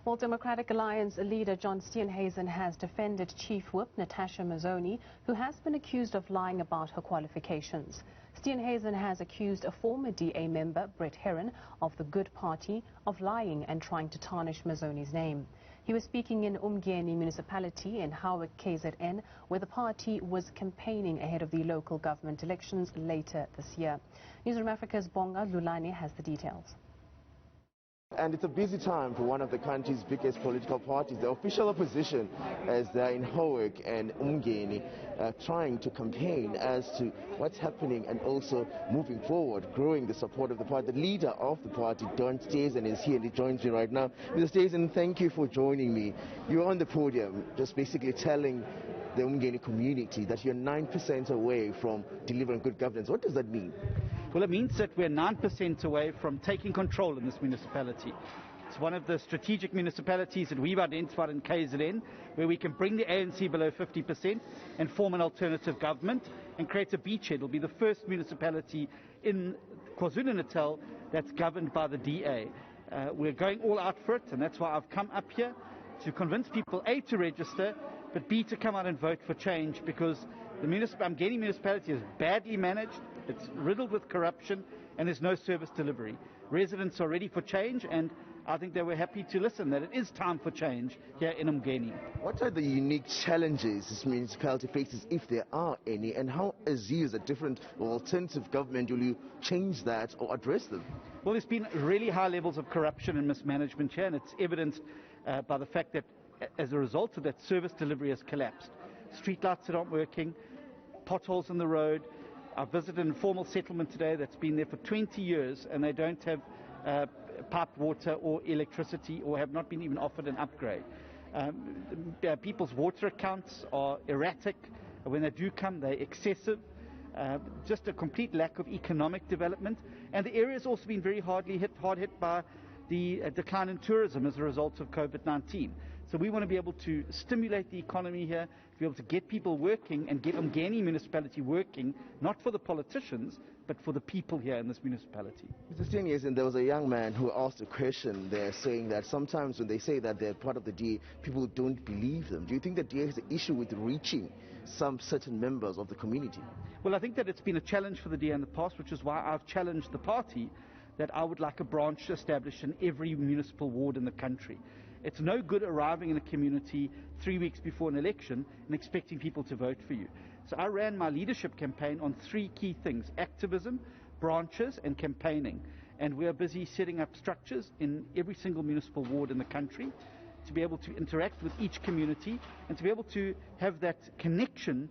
Well, Democratic Alliance leader John Steenhuisen has defended Chief Whip Natasha Mazzone, who has been accused of lying about her qualifications. Steenhuisen has accused a former DA member, Herron, of the Good Party, of lying and trying to tarnish Mazzone's name. He was speaking in Umgeni municipality in Howick, KZN, where the party was campaigning ahead of the local government elections later this year. Newzroom Afrika's Bonga Lulani has the details. And it's a busy time for one of the country's biggest political parties. The official opposition, as they're in Howick and Umgeni, trying to campaign as to what's happening and also moving forward, growing the support of the party. The leader of the party, John Steenhuisen, is here and he joins me right now. Mr. Steenhuisen, thank you for joining me. You're on the podium just basically telling the Umgeni community that you're 9% away from delivering good governance. What does that mean? Well, it means that we're 9% away from taking control in this municipality. It's one of the strategic municipalities that we've identified in KZN, where we can bring the ANC below 50% and form an alternative government and create a beachhead. It'll be the first municipality in KwaZulu-Natal that's governed by the DA. We're going all out for it, and that's why I've come up here to convince people, A, to register, but B, to come out and vote for change, because the Umgeni municipality is badly managed, it's riddled with corruption, and there's no service delivery. Residents are ready for change, and I think they were happy to listen that it is time for change here in Umgeni. What are the unique challenges this municipality faces, if there are any, and how, as you as a different or alternative government, will you change that or address them? Well, there's been really high levels of corruption and mismanagement here, and it's evidenced by the fact that as a result of that, service delivery has collapsed. Streetlights that aren't working, potholes in the road. I visited an informal settlement today that's been there for 20 years and they don't have piped water or electricity, or have not been even offered an upgrade. People's water accounts are erratic. When they do come, they're excessive. Just a complete lack of economic development. And the area has also been very hard hit by the decline in tourism as a result of COVID-19. So we want to be able to stimulate the economy here, to be able to get people working and get Umgeni municipality working, not for the politicians, but for the people here in this municipality. Mr. Steenhuisen, there was a young man who asked a question there saying that sometimes when they say that they're part of the DA, people don't believe them. Do you think that DA has an issue with reaching some certain members of the community? Well, I think that it's been a challenge for the DA in the past, which is why I've challenged the party that I would like a branch established in every municipal ward in the country. It's no good arriving in a community 3 weeks before an election and expecting people to vote for you. So I ran my leadership campaign on 3 key things: activism, branches and campaigning. And we are busy setting up structures in every single municipal ward in the country to be able to interact with each community and to be able to have that connection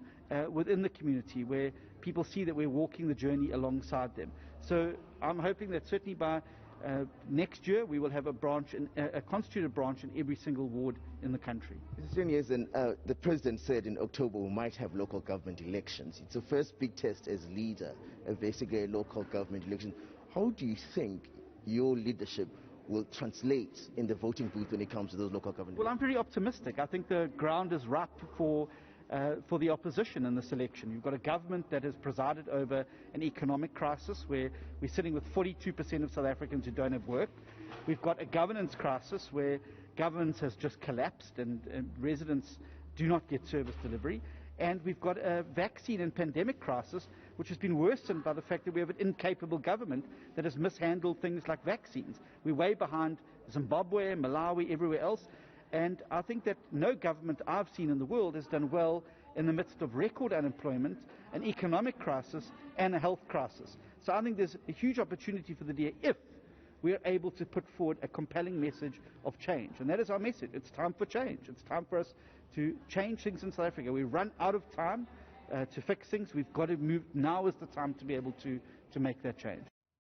within the community where people see that we're walking the journey alongside them. So I'm hoping that certainly by next year we will have a constituted branch in every single ward in the country. Mr. Steenhuisen, the President said in October we might have local government elections. It's the first big test as leader, basically a local government election. How do you think your leadership will translate in the voting booth when it comes to those local government elections? Well, I'm very optimistic. I think the ground is ripe for the opposition in this election. You've got a government that has presided over an economic crisis where we're sitting with 42% of South Africans who don't have work. We've got a governance crisis where governance has just collapsed and residents do not get service delivery. And we've got a vaccine and pandemic crisis which has been worsened by the fact that we have an incapable government that has mishandled things like vaccines. We're way behind Zimbabwe, Malawi, everywhere else. And I think that no government I've seen in the world has done well in the midst of record unemployment, an economic crisis and a health crisis. So I think there's a huge opportunity for the DA if we are able to put forward a compelling message of change. And that is our message. It's time for change. It's time for us to change things in South Africa. We run out of time to fix things. We've got to move. Now is the time to be able to make that change.